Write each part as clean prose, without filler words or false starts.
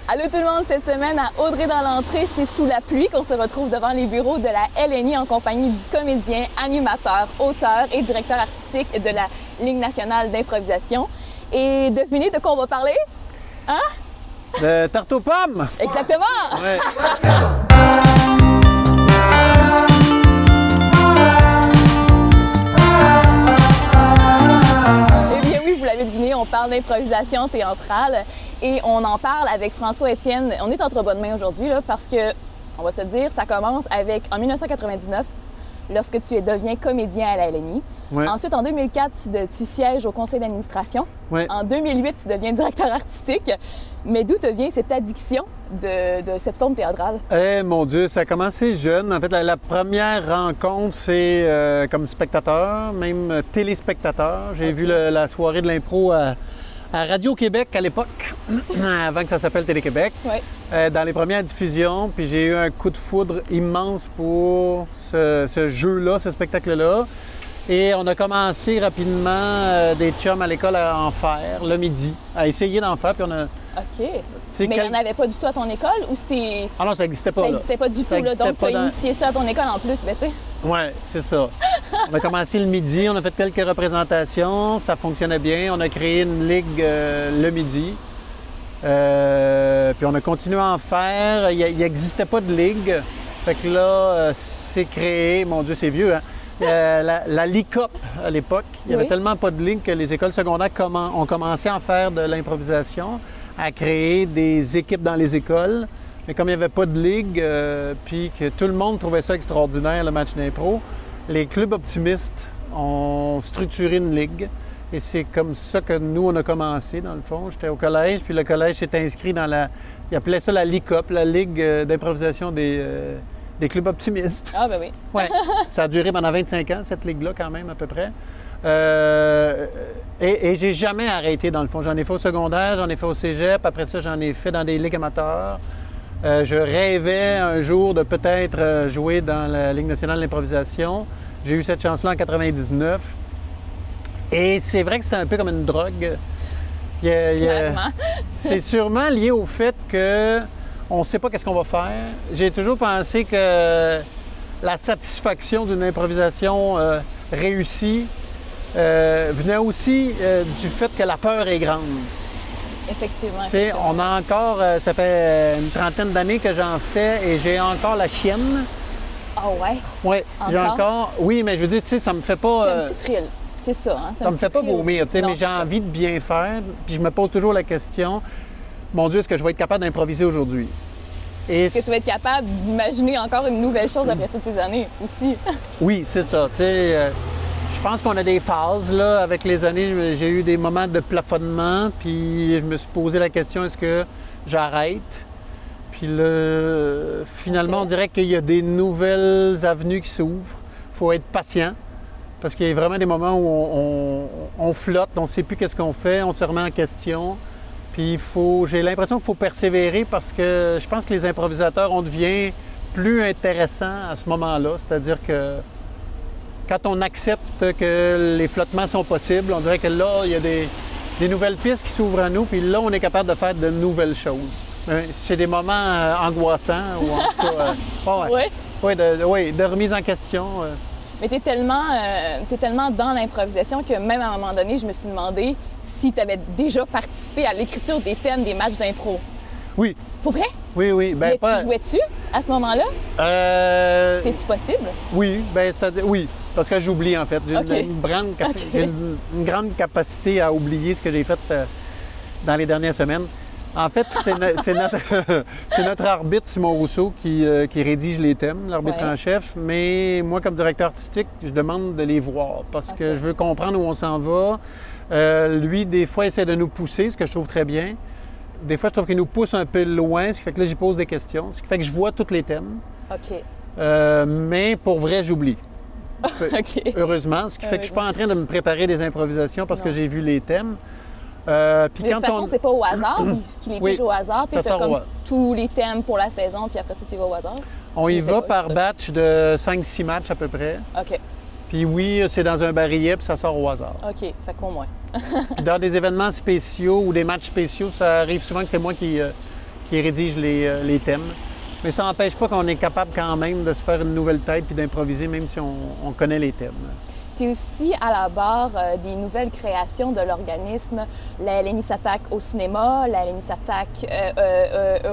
Allô tout le monde, cette semaine à Audrey dans l'entrée, c'est sous la pluie qu'on se retrouve devant les bureaux de la LNI en compagnie du comédien, animateur, auteur et directeur artistique de la Ligue nationale d'improvisation. Et devinez de quoi on va parler? Hein? De tarte aux pommes! Exactement! Ouais. Eh bien oui, vous l'avez deviné, on parle d'improvisation théâtrale et on en parle avec François-Étienne. On est entre bonnes mains aujourd'hui là, parce que, on va se dire, ça commence avec, en 1999, lorsque tu deviens comédien à la LNI. Ouais. Ensuite, en 2004, tu sièges au conseil d'administration. Ouais. En 2008, tu deviens directeur artistique. Mais d'où te vient cette addiction de cette forme théâtrale? Eh mon Dieu, ça a commencé jeune. En fait, la première rencontre, c'est comme spectateur, même téléspectateur. J'ai vu la soirée de l'impro à Radio-Québec à l'époque, avant que ça s'appelle Télé-Québec, dans les premières diffusions. Puis j'ai eu un coup de foudre immense pour ce jeu-là, ce spectacle-là. Et on a commencé rapidement des chums à l'école à en faire, le midi, à essayer d'en faire. Puis on a... OK. Mais il n'y en avait pas du tout à ton école ou c'est... Ah non, ça n'existait pas. Ça là. n'existait pas du tout, là. Donc tu as initié ça à ton école en plus, mais tu sais. Oui, c'est ça. On a commencé le midi, on a fait quelques représentations, ça fonctionnait bien. On a créé une ligue le midi. Puis on a continué à en faire. Il n'existait pas de ligue. Fait que là, c'est créé. Mon Dieu, c'est vieux, hein? La LICOP à l'époque. Il n'y avait tellement pas de ligue que les écoles secondaires ont commencé à en faire de l'improvisation, à créer des équipes dans les écoles. Mais comme il n'y avait pas de ligue, puis que tout le monde trouvait ça extraordinaire, le match d'impro, les clubs optimistes ont structuré une ligue. Et c'est comme ça que nous, on a commencé, dans le fond. J'étais au collège, puis le collège s'est inscrit dans la... Ils appelaient ça la LICOP, la Ligue d'improvisation des clubs optimistes. Ah, ben oui. Ouais. Ça a duré pendant 25 ans, cette ligue-là, quand même, à peu près. Et j'ai jamais arrêté, dans le fond. J'en ai fait au secondaire, j'en ai fait au cégep. Après ça, j'en ai fait dans des ligues amateurs. Je rêvais un jour de peut-être jouer dans la Ligue nationale d'improvisation. J'ai eu cette chance-là en 99. Et c'est vrai que c'était un peu comme une drogue. C'est sûrement lié au fait que on ne sait pas qu'est-ce qu'on va faire. J'ai toujours pensé que la satisfaction d'une improvisation réussie venait aussi du fait que la peur est grande. Effectivement. On a encore, ça fait une trentaine d'années que j'en fais et j'ai encore la chienne. Ah ouais? Oui, j'ai encore. Oui, mais je veux dire, tu sais, ça me fait pas. C'est un petit thrill. C'est ça, hein? Ça me fait pas vomir, tu sais, mais j'ai envie de bien faire. Puis je me pose toujours la question, mon Dieu, est-ce que je vais être capable d'improviser aujourd'hui? Est-ce que tu vas être capable d'imaginer encore une nouvelle chose après toutes ces années aussi? Oui, c'est ça. Tu sais, je pense qu'on a des phases, là. Avec les années, j'ai eu des moments de plafonnement, puis je me suis posé la question, est-ce que j'arrête? Puis là, finalement, on dirait qu'il y a des nouvelles avenues qui s'ouvrent. Il faut être patient, parce qu'il y a vraiment des moments où on flotte, on ne sait plus qu'est-ce qu'on fait, on se remet en question. Puis j'ai l'impression qu'il faut persévérer parce que je pense que les improvisateurs, on devient plus intéressants à ce moment-là. C'est-à-dire que quand on accepte que les flottements sont possibles, on dirait que là, il y a des nouvelles pistes qui s'ouvrent à nous, puis là, on est capable de faire de nouvelles choses. C'est des moments angoissants, ou en tout cas, de remise en question. Mais tu es tellement dans l'improvisation que même à un moment donné, je me suis demandé si tu avais déjà participé à l'écriture des thèmes des matchs d'impro. Oui. Pour vrai? Oui, oui. Ben, mais tu jouais-tu à ce moment-là? C'est-tu possible? Oui, ben c'est-à-dire, oui, parce que j'oublie en fait. J'ai une grande capacité à oublier ce que j'ai fait dans les dernières semaines. En fait, c'est notre arbitre, Simon Rousseau, qui rédige les thèmes, l'arbitre en chef. Mais moi, comme directeur artistique, je demande de les voir parce que je veux comprendre où on s'en va. Lui, des fois, essaie de nous pousser, ce que je trouve très bien. Des fois, je trouve qu'il nous pousse un peu loin, ce qui fait que là, j'y pose des questions, ce qui fait que je vois tous les thèmes. OK. Mais pour vrai, j'oublie. OK. Heureusement, ce qui fait que je ne suis pas en train de me préparer des improvisations parce que j'ai vu les thèmes. Puis de toute façon, c'est pas au hasard, qu'il les pige au hasard. Tu as comme tous les thèmes pour la saison, puis après ça, tu y vas au hasard. On y va par batch de 5-6 matchs à peu près. OK. Puis oui, c'est dans un barillet, puis ça sort au hasard. OK, fait qu'au moins. Puis dans des événements spéciaux ou des matchs spéciaux, ça arrive souvent que c'est moi qui qui rédige les thèmes. Mais ça n'empêche pas qu'on est capable quand même de se faire une nouvelle tête puis d'improviser, même si on connaît les thèmes. Tu es aussi à la barre des nouvelles créations de l'organisme. La LNI s'attaque au cinéma, la LNI s'attaque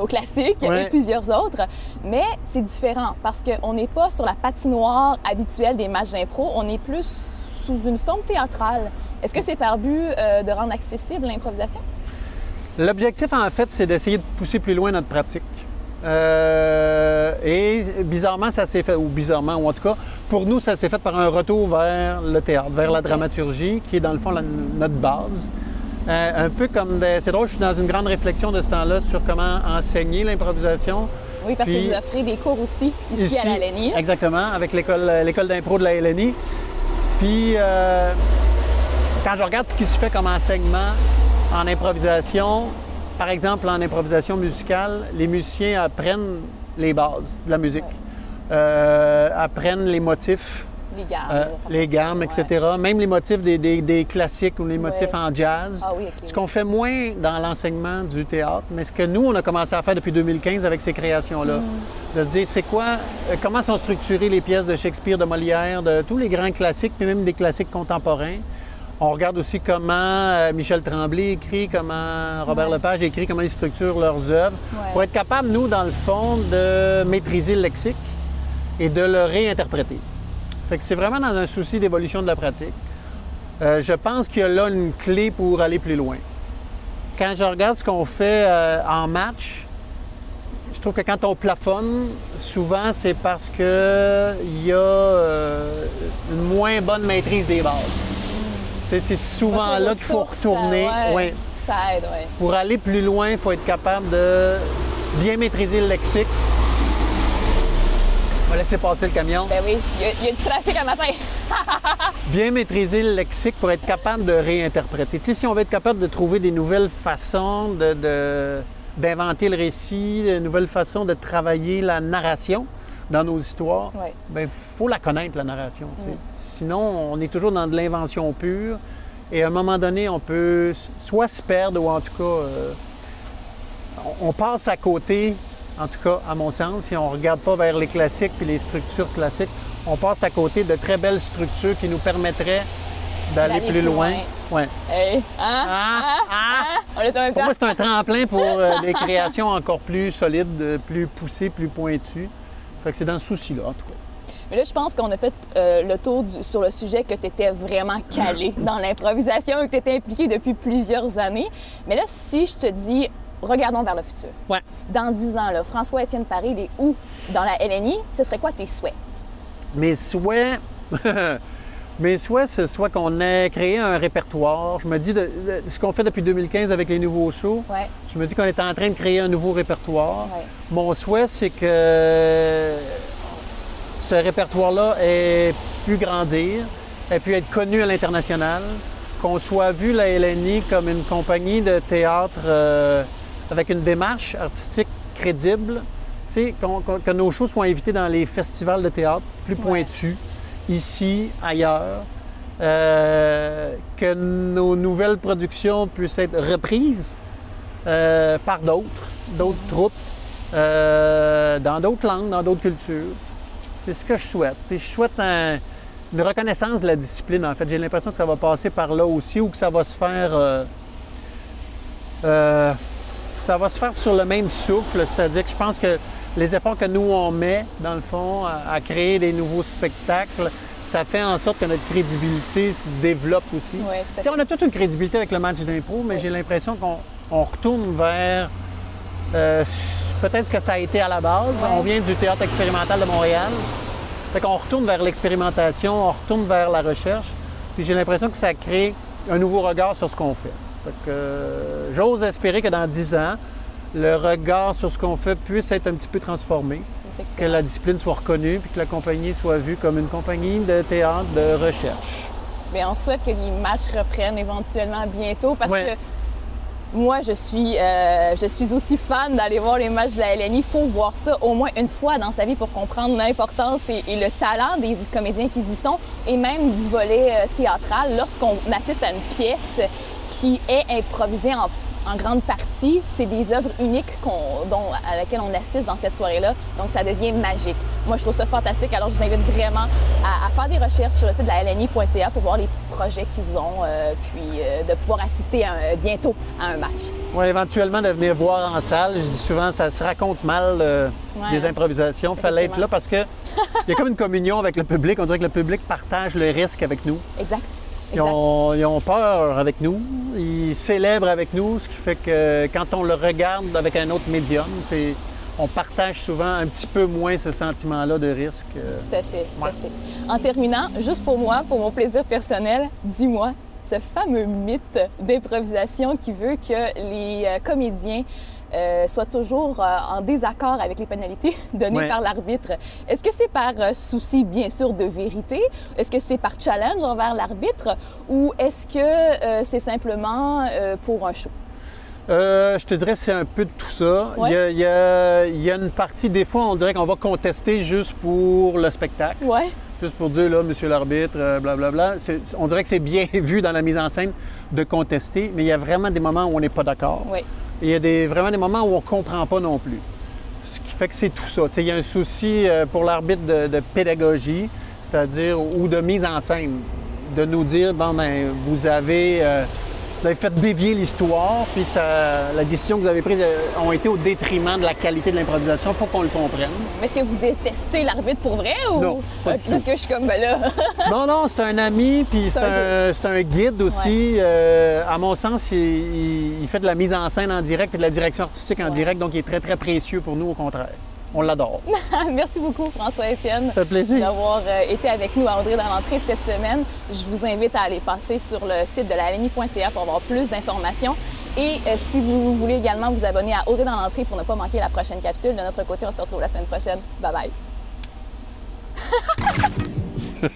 au classique et plusieurs autres. Mais c'est différent parce qu'on n'est pas sur la patinoire habituelle des matchs d'impro, on est plus sous une forme théâtrale. Est-ce que c'est par but de rendre accessible l'improvisation? L'objectif, en fait, c'est d'essayer de pousser plus loin notre pratique. Et bizarrement, ça s'est fait, ou bizarrement, ou en tout cas, pour nous, ça s'est fait par un retour vers le théâtre, vers la dramaturgie, qui est dans le fond notre base. Un peu comme, c'est drôle, je suis dans une grande réflexion de ce temps-là sur comment enseigner l'improvisation. Oui, parce que vous offrez des cours aussi, ici à la LNI. Exactement, avec l'école d'impro de la LNI. Puis, quand je regarde ce qui se fait comme enseignement en improvisation, par exemple, en improvisation musicale, les musiciens apprennent les bases de la musique, apprennent les motifs, les gammes, etc. Même les motifs des classiques ou les motifs en jazz. Ah oui, okay. Ce qu'on fait moins dans l'enseignement du théâtre, mais ce que nous, on a commencé à faire depuis 2015 avec ces créations-là. De se dire, c'est quoi, comment sont structurées les pièces de Shakespeare, de Molière, de tous les grands classiques, puis même des classiques contemporains. On regarde aussi comment Michel Tremblay écrit, comment Robert Lepage écrit, comment ils structurent leurs œuvres, pour être capable, nous, dans le fond, de maîtriser le lexique et de le réinterpréter. Fait que c'est vraiment dans un souci d'évolution de la pratique. Je pense qu'il y a là une clé pour aller plus loin. Quand je regarde ce qu'on fait en match, je trouve que quand on plafonne, souvent, c'est parce qu'il y a une moins bonne maîtrise des bases. C'est souvent là qu'il faut retourner. Ça aide, oui. Pour aller plus loin, il faut être capable de bien maîtriser le lexique. On va laisser passer le camion. Ben oui, il y a du trafic à matin. Bien maîtriser le lexique pour être capable de réinterpréter. Tu sais, si on veut être capable de trouver des nouvelles façons d'inventer le récit, de nouvelles façons de travailler la narration dans nos histoires, bien, il faut la connaître, la narration. Sinon, on est toujours dans de l'invention pure. Et à un moment donné, on peut soit se perdre ou en tout cas, on passe à côté, en tout cas, à mon sens, si on ne regarde pas vers les classiques puis les structures classiques, on passe à côté de très belles structures qui nous permettraient d'aller plus loin. Ouais. Hey. On est en même temps. Pour moi, c'est un tremplin pour des créations encore plus solides, plus poussées, plus pointues. Fait que c'est dans ce souci-là, en tout cas. Mais là, je pense qu'on a fait le tour sur le sujet que tu étais vraiment calé dans l'improvisation et que tu étais impliqué depuis plusieurs années. Mais là, si je te dis, regardons vers le futur. Dans 10 ans, là, François-Étienne Paré, il est où dans la LNI? Ce serait quoi tes souhaits? Mes souhaits... Mes souhaits, ce soit qu'on ait créé un répertoire. Je me dis, ce qu'on fait depuis 2015 avec les nouveaux shows, je me dis qu'on est en train de créer un nouveau répertoire. Mon souhait, c'est que ce répertoire-là ait pu grandir, ait pu être connu à l'international, qu'on soit vu, la LNI, comme une compagnie de théâtre avec une démarche artistique crédible, que nos shows soient invités dans les festivals de théâtre plus pointus, ici, ailleurs, que nos nouvelles productions puissent être reprises par d'autres troupes, dans d'autres langues, dans d'autres cultures. C'est ce que je souhaite. Puis je souhaite une reconnaissance de la discipline, en fait. J'ai l'impression que ça va passer par là aussi ou que ça va se faire... ça va se faire sur le même souffle, c'est-à-dire que je pense que les efforts que nous, on met, dans le fond, à créer des nouveaux spectacles, ça fait en sorte que notre crédibilité se développe aussi. On a toute une crédibilité avec le match d'impro, mais j'ai l'impression qu'on retourne vers peut-être ce que ça a été à la base. On vient du Théâtre expérimental de Montréal. Fait qu'on retourne vers l'expérimentation, on retourne vers la recherche. Puis j'ai l'impression que ça crée un nouveau regard sur ce qu'on fait. Fait que j'ose espérer que dans 10 ans, le regard sur ce qu'on fait puisse être un petit peu transformé, que la discipline soit reconnue puis que la compagnie soit vue comme une compagnie de théâtre de recherche. Bien, on souhaite que les matchs reprennent éventuellement bientôt parce que moi, je suis aussi fan d'aller voir les matchs de la LNI. Il faut voir ça au moins une fois dans sa vie pour comprendre l'importance et le talent des comédiens qui y sont et même du volet théâtral lorsqu'on assiste à une pièce qui est improvisée en grande partie, c'est des œuvres uniques à laquelle on assiste dans cette soirée-là. Donc, ça devient magique. Moi, je trouve ça fantastique. Alors, je vous invite vraiment à faire des recherches sur le site de la LNI.ca pour voir les projets qu'ils ont, puis de pouvoir assister bientôt à un match. Oui, éventuellement de venir voir en salle. Je dis souvent, ça se raconte mal, des improvisations. Il fallait être là parce qu'il y a comme une communion avec le public. On dirait que le public partage le risque avec nous. Exact. Ils ont peur avec nous, ils célèbrent avec nous, ce qui fait que quand on le regarde avec un autre médium, on partage souvent un petit peu moins ce sentiment-là de risque. Tout à fait, tout à fait. En terminant, juste pour moi, pour mon plaisir personnel, dis-moi, ce fameux mythe d'improvisation qui veut que les comédiens soient toujours en désaccord avec les pénalités données par l'arbitre. Est-ce que c'est par souci, bien sûr, de vérité? Est-ce que c'est par challenge envers l'arbitre? Ou est-ce que c'est simplement pour un show? Je te dirais que c'est un peu de tout ça. Ouais. Il y a une partie, des fois, on dirait qu'on va contester juste pour le spectacle. Ouais. Juste pour dire, là, monsieur l'arbitre, blablabla. On dirait que c'est bien vu dans la mise en scène de contester, mais il y a vraiment des moments où on n'est pas d'accord. Oui. Il y a vraiment des moments où on ne comprend pas non plus. Ce qui fait que c'est tout ça. Il y a un souci pour l'arbitre de pédagogie, c'est-à-dire, ou de mise en scène, de nous dire, bon, ben, vous avez fait dévier l'histoire, puis la décision que vous avez prise ont été au détriment de la qualité de l'improvisation. Il faut qu'on le comprenne. Est-ce que vous détestez l'arbitre pour vrai ou non, pas du tout. Parce que je suis comme, ben là... non, c'est un ami, puis c'est un guide aussi. Ouais. À mon sens, il fait de la mise en scène en direct et de la direction artistique en direct, donc il est très, très précieux pour nous, au contraire. On l'adore. Merci beaucoup, François-Étienne, ça fait plaisir d'avoir été avec nous à Audrey dans l'entrée cette semaine. Je vous invite à aller passer sur le site de la LNI.ca pour avoir plus d'informations. Et si vous voulez également vous abonner à Audrey dans l'entrée pour ne pas manquer la prochaine capsule. De notre côté, on se retrouve la semaine prochaine. Bye bye.